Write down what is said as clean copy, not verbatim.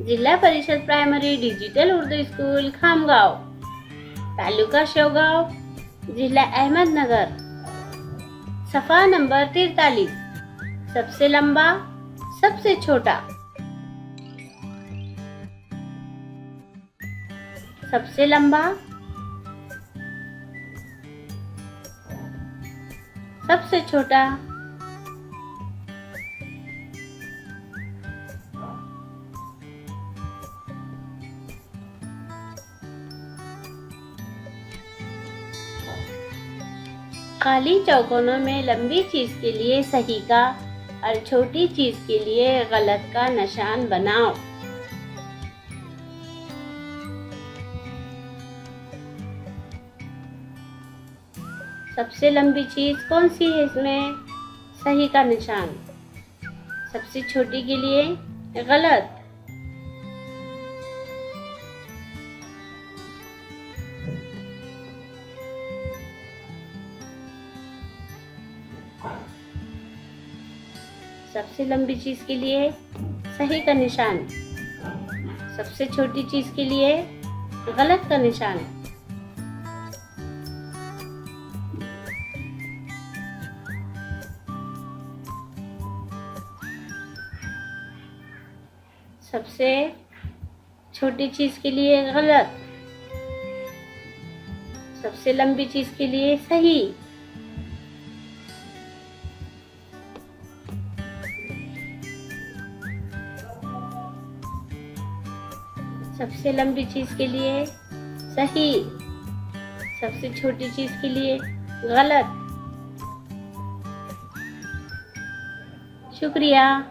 जिला परिषद primary digital Urdu school Khamgaon, taluka Shevgaon, जिला अहमदनगर। सफ़ा नंबर 43। सबसे लंबा, सबसे छोटा। सबसे लंबा, सबसे छोटा। खाली चौकोनों में लंबी चीज के लिए सही का और छोटी चीज के लिए गलत का निशान बनाओ। सबसे लंबी चीज कौन सी है? इसमें सही का निशान। सबसे छोटी के लिए गलत। सबसे लंबी चीज के लिए सही का निशान, सबसे छोटी चीज के लिए गलत का निशान। सबसे छोटी चीज के लिए गलत, सबसे लंबी चीज के लिए सही। सबसे लंबी चीज के लिए सही, सबसे छोटी चीज के लिए गलत। शुक्रिया।